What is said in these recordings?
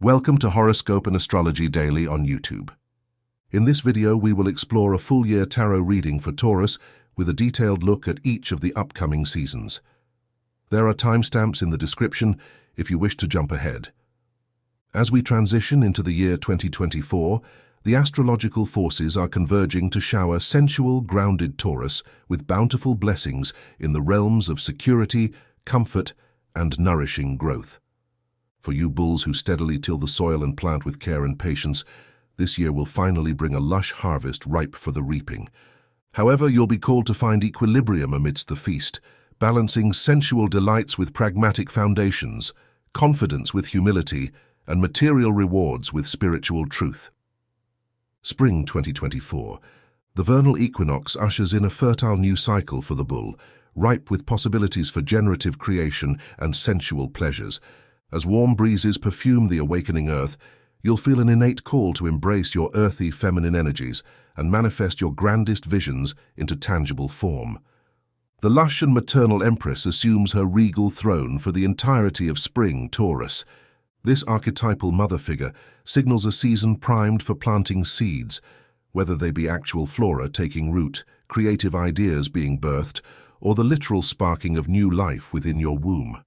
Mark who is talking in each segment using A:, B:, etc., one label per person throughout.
A: Welcome to Horoscope and Astrology Daily on YouTube. In this video, we will explore a full-year tarot reading for Taurus with a detailed look at each of the upcoming seasons. There are timestamps in the description if you wish to jump ahead. As we transition into the year 2024, the astrological forces are converging to shower sensual, grounded Taurus with bountiful blessings in the realms of security, comfort, and nourishing growth. For you bulls who steadily till the soil and plant with care and patience, this year will finally bring a lush harvest ripe for the reaping. However, you'll be called to find equilibrium amidst the feast, balancing sensual delights with pragmatic foundations, confidence with humility, and material rewards with spiritual truth. Spring 2024. The vernal equinox ushers in a fertile new cycle for the bull, ripe with possibilities for generative creation and sensual pleasures. As warm breezes perfume the awakening earth, you'll feel an innate call to embrace your earthy feminine energies and manifest your grandest visions into tangible form. The lush and maternal empress assumes her regal throne for the entirety of spring Taurus. This archetypal mother figure signals a season primed for planting seeds, whether they be actual flora taking root, creative ideas being birthed, or the literal sparking of new life within your womb.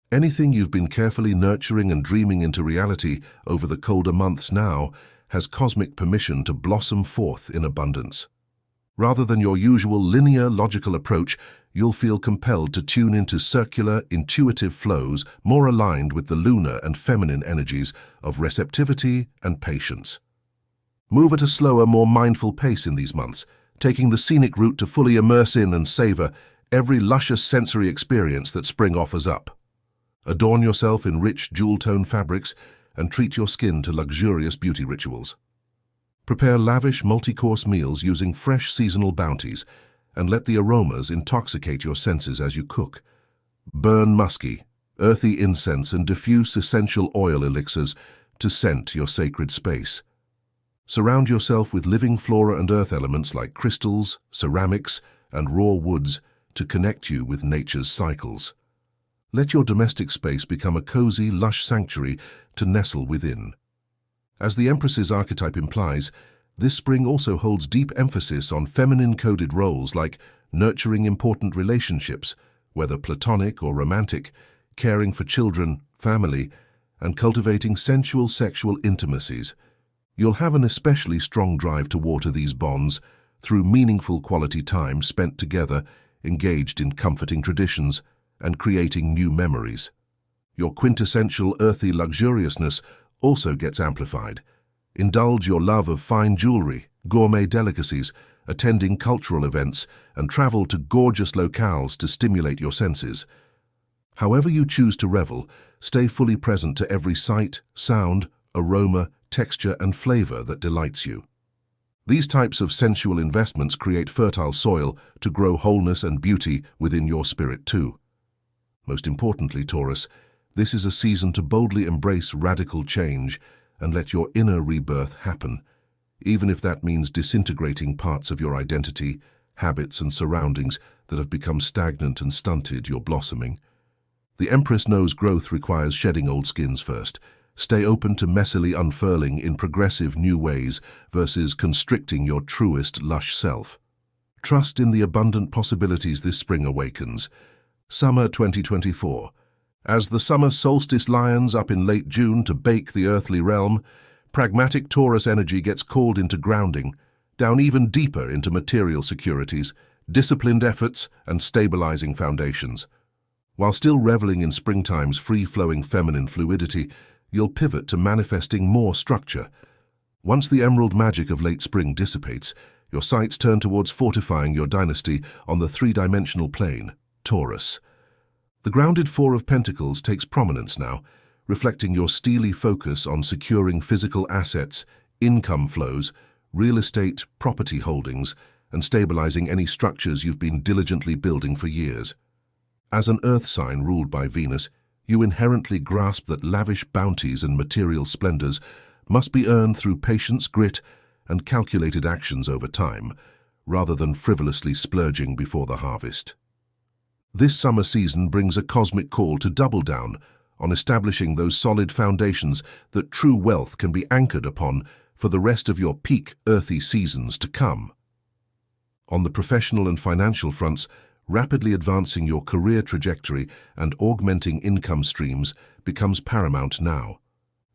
A: Anything you've been carefully nurturing and dreaming into reality over the colder months now has cosmic permission to blossom forth in abundance. Rather than your usual linear, logical approach, you'll feel compelled to tune into circular, intuitive flows more aligned with the lunar and feminine energies of receptivity and patience. Move at a slower, more mindful pace in these months, taking the scenic route to fully immerse in and savor every luscious sensory experience that spring offers up. Adorn yourself in rich, jewel-tone fabrics and treat your skin to luxurious beauty rituals. Prepare lavish, multi-course meals using fresh seasonal bounties and let the aromas intoxicate your senses as you cook. Burn musky, earthy incense and diffuse essential oil elixirs to scent your sacred space. Surround yourself with living flora and earth elements like crystals, ceramics, and raw woods to connect you with nature's cycles. Let your domestic space become a cozy, lush sanctuary to nestle within. As the Empress's archetype implies, this spring also holds deep emphasis on feminine-coded roles like nurturing important relationships, whether platonic or romantic, caring for children, family, and cultivating sensual sexual intimacies. You'll have an especially strong drive to water these bonds through meaningful quality time spent together, engaged in comforting traditions, and creating new memories. Your quintessential earthy luxuriousness also gets amplified. Indulge your love of fine jewelry, gourmet delicacies, attending cultural events, and travel to gorgeous locales to stimulate your senses. However you choose to revel, stay fully present to every sight, sound, aroma, texture, and flavor that delights you. These types of sensual investments create fertile soil to grow wholeness and beauty within your spirit too. Most importantly, Taurus, this is a season to boldly embrace radical change and let your inner rebirth happen, even if that means disintegrating parts of your identity, habits, and surroundings that have become stagnant and stunted your blossoming. The Empress knows growth requires shedding old skins first. Stay open to messily unfurling in progressive new ways versus constricting your truest, lush self. Trust in the abundant possibilities this spring awakens. Summer 2024. As the summer solstice lions up in late June to bake the earthly realm, pragmatic Taurus energy gets called into grounding, down even deeper into material securities, disciplined efforts, and stabilizing foundations. While still reveling in springtime's free-flowing feminine fluidity, you'll pivot to manifesting more structure. Once the emerald magic of late spring dissipates, your sights turn towards fortifying your dynasty on the three-dimensional plane, Taurus. The grounded Four of Pentacles takes prominence now, reflecting your steely focus on securing physical assets, income flows, real estate, property holdings, and stabilizing any structures you've been diligently building for years. As an earth sign ruled by Venus, you inherently grasp that lavish bounties and material splendors must be earned through patience, grit, and calculated actions over time, rather than frivolously splurging before the harvest. This summer season brings a cosmic call to double down on establishing those solid foundations that true wealth can be anchored upon for the rest of your peak earthy seasons to come. On the professional and financial fronts, rapidly advancing your career trajectory and augmenting income streams becomes paramount now.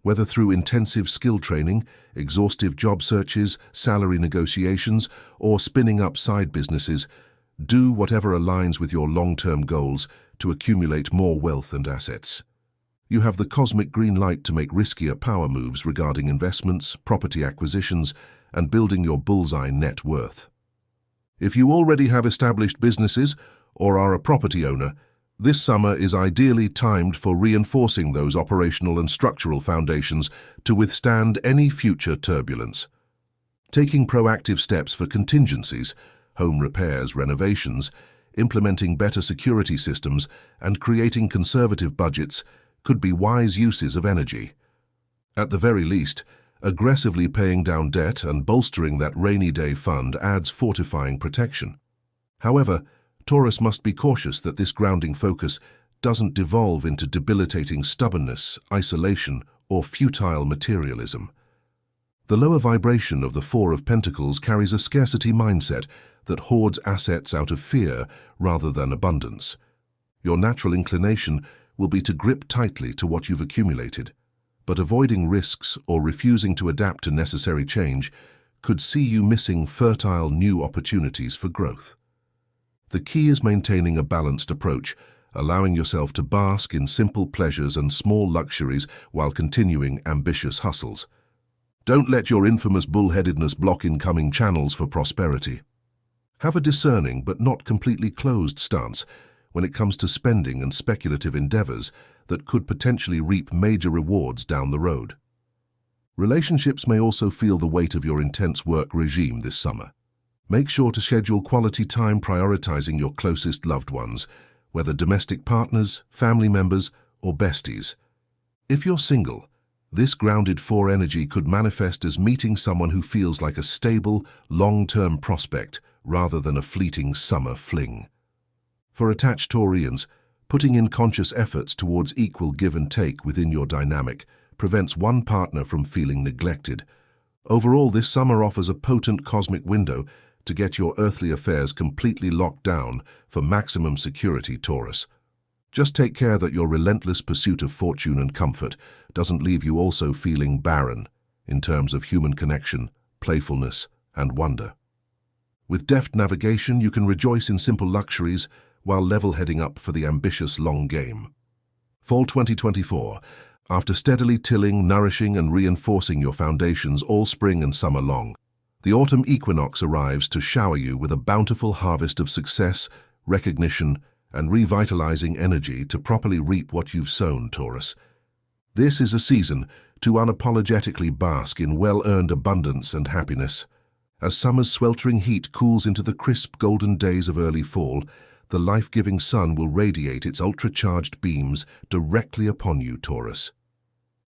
A: Whether through intensive skill training, exhaustive job searches, salary negotiations, or spinning up side businesses, do whatever aligns with your long-term goals to accumulate more wealth and assets. You have the cosmic green light to make riskier power moves regarding investments, property acquisitions, and building your bullseye net worth. If you already have established businesses or are a property owner, this summer is ideally timed for reinforcing those operational and structural foundations to withstand any future turbulence. Taking proactive steps for contingencies, home repairs, renovations, implementing better security systems, and creating conservative budgets could be wise uses of energy. At the very least, aggressively paying down debt and bolstering that rainy day fund adds fortifying protection. However, Taurus must be cautious that this grounding focus doesn't devolve into debilitating stubbornness, isolation, or futile materialism. The lower vibration of the Four of Pentacles carries a scarcity mindset that hoards assets out of fear rather than abundance. Your natural inclination will be to grip tightly to what you've accumulated, but avoiding risks or refusing to adapt to necessary change could see you missing fertile new opportunities for growth. The key is maintaining a balanced approach, allowing yourself to bask in simple pleasures and small luxuries while continuing ambitious hustles. Don't let your infamous bullheadedness block incoming channels for prosperity. Have a discerning but not completely closed stance when it comes to spending and speculative endeavors that could potentially reap major rewards down the road. Relationships may also feel the weight of your intense work regime this summer. Make sure to schedule quality time prioritizing your closest loved ones, whether domestic partners, family members, or besties. If you're single, this grounded four energy could manifest as meeting someone who feels like a stable, long-term prospect rather than a fleeting summer fling. For attached Taurians, putting in conscious efforts towards equal give and take within your dynamic prevents one partner from feeling neglected. Overall, this summer offers a potent cosmic window to get your earthly affairs completely locked down for maximum security, Taurus. Just take care that your relentless pursuit of fortune and comfort doesn't leave you also feeling barren in terms of human connection, playfulness, and wonder. With deft navigation, you can rejoice in simple luxuries while level-heading up for the ambitious long game. Fall 2024. After steadily tilling, nourishing, and reinforcing your foundations all spring and summer long, the autumn equinox arrives to shower you with a bountiful harvest of success, recognition, and revitalizing energy to properly reap what you've sown, Taurus. This is a season to unapologetically bask in well-earned abundance and happiness. As summer's sweltering heat cools into the crisp golden days of early fall, the life-giving sun will radiate its ultra-charged beams directly upon you, Taurus.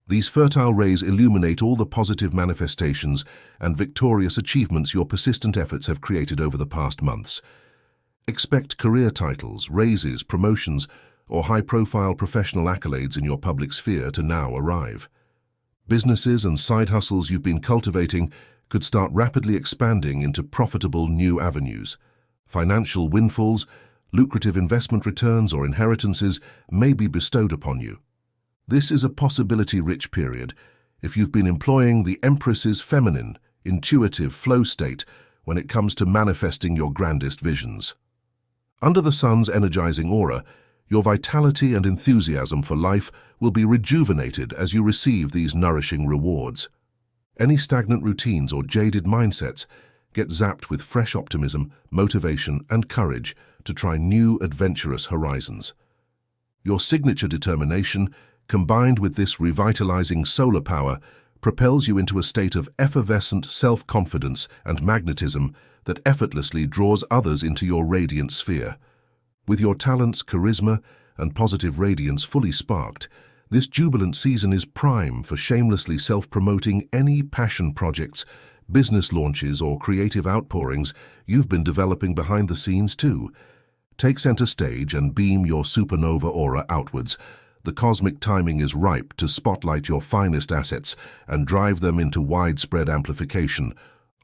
A: These fertile rays illuminate all the positive manifestations and victorious achievements your persistent efforts have created over the past months. Expect career titles, raises, promotions, or high-profile professional accolades in your public sphere to now arrive. Businesses and side hustles you've been cultivating could start rapidly expanding into profitable new avenues. Financial windfalls, lucrative investment returns, or inheritances may be bestowed upon you. This is a possibility-rich period if you've been employing the Empress's feminine, intuitive flow state when it comes to manifesting your grandest visions. Under the sun's energizing aura, your vitality and enthusiasm for life will be rejuvenated as you receive these nourishing rewards. Any stagnant routines or jaded mindsets get zapped with fresh optimism, motivation, and courage to try new adventurous horizons. Your signature determination, combined with this revitalizing solar power, propels you into a state of effervescent self-confidence and magnetism that effortlessly draws others into your radiant sphere. With your talents, charisma, and positive radiance fully sparked, this jubilant season is prime for shamelessly self-promoting any passion projects, business launches, or creative outpourings you've been developing behind the scenes too. Take center stage and beam your supernova aura outwards. the cosmic timing is ripe to spotlight your finest assets and drive them into widespread amplification.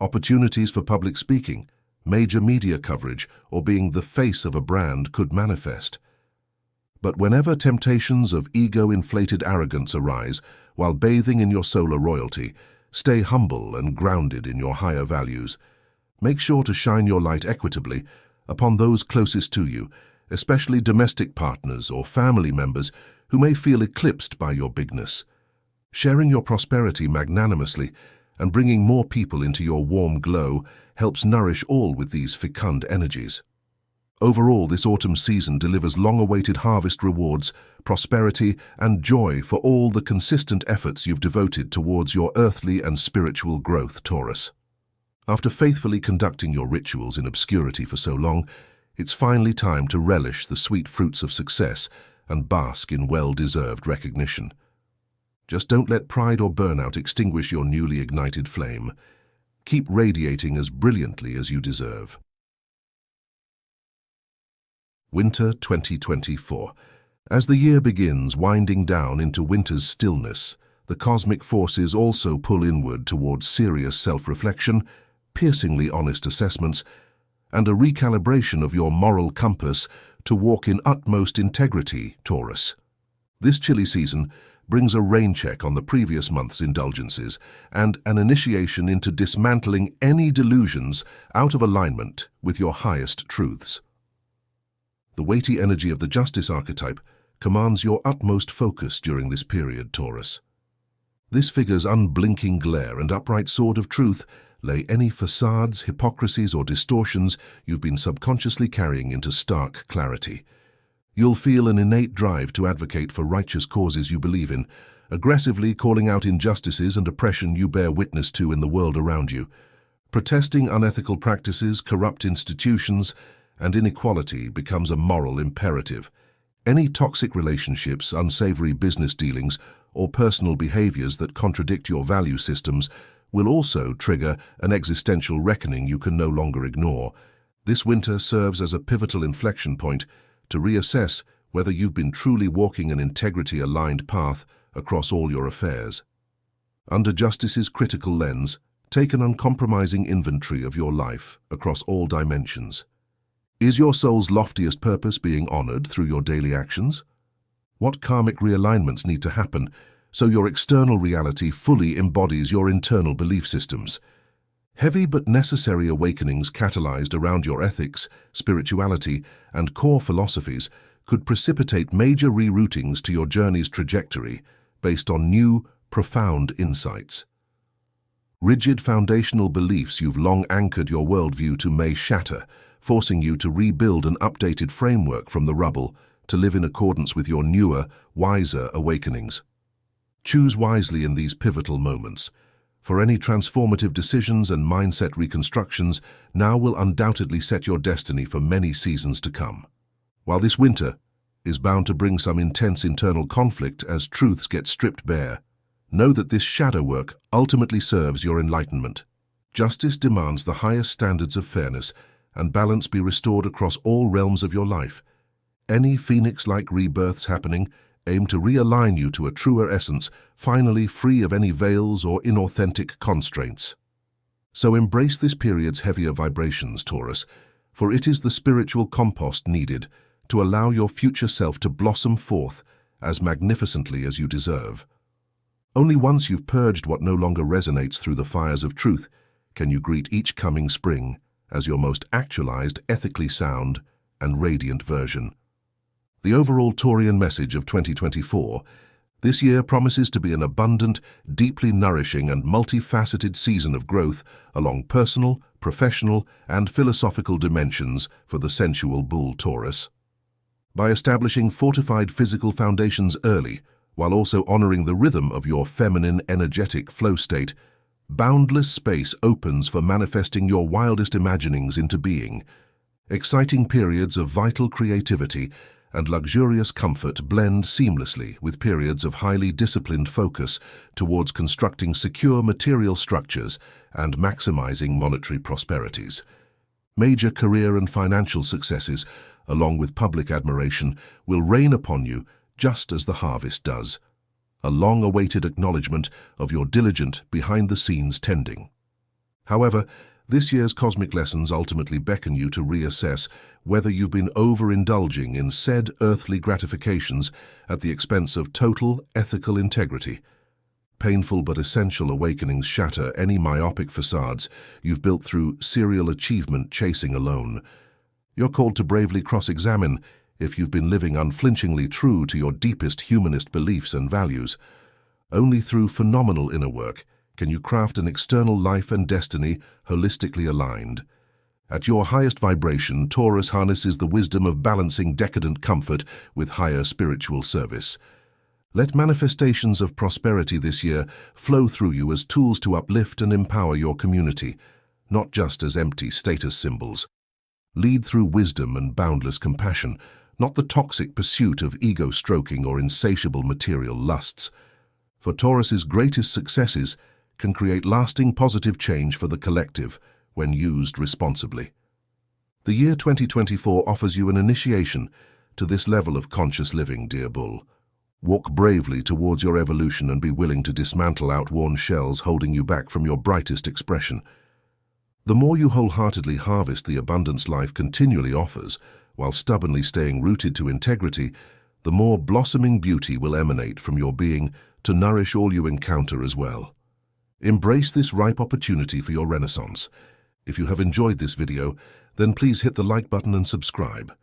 A: Opportunities for public speaking, major media coverage, or being the face of a brand could manifest. But whenever temptations of ego-inflated arrogance arise while bathing in your solar royalty, stay humble and grounded in your higher values. Make sure to shine your light equitably upon those closest to you, especially domestic partners or family members who may feel eclipsed by your bigness. Sharing your prosperity magnanimously and bringing more people into your warm glow helps nourish all with these fecund energies. Overall, this autumn season delivers long-awaited harvest rewards, prosperity, and joy for all the consistent efforts you've devoted towards your earthly and spiritual growth, Taurus. After faithfully conducting your rituals in obscurity for so long, it's finally time to relish the sweet fruits of success and bask in well-deserved recognition. Just don't let pride or burnout extinguish your newly ignited flame. Keep radiating as brilliantly as you deserve. Winter 2024. As the year begins winding down into winter's stillness, the cosmic forces also pull inward towards serious self-reflection, piercingly honest assessments, and a recalibration of your moral compass to walk in utmost integrity, Taurus. This chilly season brings a rain check on the previous month's indulgences and an initiation into dismantling any delusions out of alignment with your highest truths. The weighty energy of the Justice archetype commands your utmost focus during this period, Taurus. This figure's unblinking glare and upright sword of truth lay any facades, hypocrisies, or distortions you've been subconsciously carrying into stark clarity. You'll feel an innate drive to advocate for righteous causes you believe in, aggressively calling out injustices and oppression you bear witness to in the world around you. Protesting unethical practices, corrupt institutions, and inequality becomes a moral imperative. Any toxic relationships, unsavory business dealings, or personal behaviors that contradict your value systems will also trigger an existential reckoning you can no longer ignore. This winter serves as a pivotal inflection point to reassess whether you've been truly walking an integrity-aligned path across all your affairs. Under Justice's critical lens, take an uncompromising inventory of your life across all dimensions. Is your soul's loftiest purpose being honored through your daily actions? What karmic realignments need to happen so your external reality fully embodies your internal belief systems? Heavy but necessary awakenings catalyzed around your ethics, spirituality, and core philosophies could precipitate major reroutings to your journey's trajectory based on new, profound insights. Rigid foundational beliefs you've long anchored your worldview to may shatter, forcing you to rebuild an updated framework from the rubble to live in accordance with your newer, wiser awakenings. Choose wisely in these pivotal moments, for any transformative decisions and mindset reconstructions now will undoubtedly set your destiny for many seasons to come. While this winter is bound to bring some intense internal conflict as truths get stripped bare, know that this shadow work ultimately serves your enlightenment. Justice demands the highest standards of fairness and balance be restored across all realms of your life. Any phoenix-like rebirths happening aim to realign you to a truer essence, finally free of any veils or inauthentic constraints. So embrace this period's heavier vibrations, Taurus, for it is the spiritual compost needed to allow your future self to blossom forth as magnificently as you deserve. Only once you've purged what no longer resonates through the fires of truth can you greet each coming spring as your most actualized, ethically sound, and radiant version. The overall Taurian message of 2024, this year promises to be an abundant, deeply nourishing and multifaceted season of growth along personal, professional, and philosophical dimensions for the sensual bull Taurus. By establishing fortified physical foundations early, while also honoring the rhythm of your feminine energetic flow state, boundless space opens for manifesting your wildest imaginings into being. Exciting periods of vital creativity and luxurious comfort blend seamlessly with periods of highly disciplined focus towards constructing secure material structures and maximizing monetary prosperities. Major career and financial successes, along with public admiration, will rain upon you just as the harvest does, a long-awaited acknowledgement of your diligent, behind-the-scenes tending. However, this year's cosmic lessons ultimately beckon you to reassess whether you've been overindulging in said earthly gratifications at the expense of total ethical integrity. Painful but essential awakenings shatter any myopic facades you've built through serial achievement chasing alone. You're called to bravely cross-examine if you've been living unflinchingly true to your deepest humanist beliefs and values. Only through phenomenal inner work can you craft an external life and destiny holistically aligned. At your highest vibration, Taurus harnesses the wisdom of balancing decadent comfort with higher spiritual service. Let manifestations of prosperity this year flow through you as tools to uplift and empower your community, not just as empty status symbols. Lead through wisdom and boundless compassion, not the toxic pursuit of ego-stroking or insatiable material lusts. For Taurus's greatest successes can create lasting positive change for the collective when used responsibly. The year 2024 offers you an initiation to this level of conscious living, dear Bull. Walk bravely towards your evolution and be willing to dismantle outworn shells holding you back from your brightest expression. The more you wholeheartedly harvest the abundance life continually offers, while stubbornly staying rooted to integrity, the more blossoming beauty will emanate from your being to nourish all you encounter as well. Embrace this ripe opportunity for your renaissance. If you have enjoyed this video, then please hit the like button and subscribe.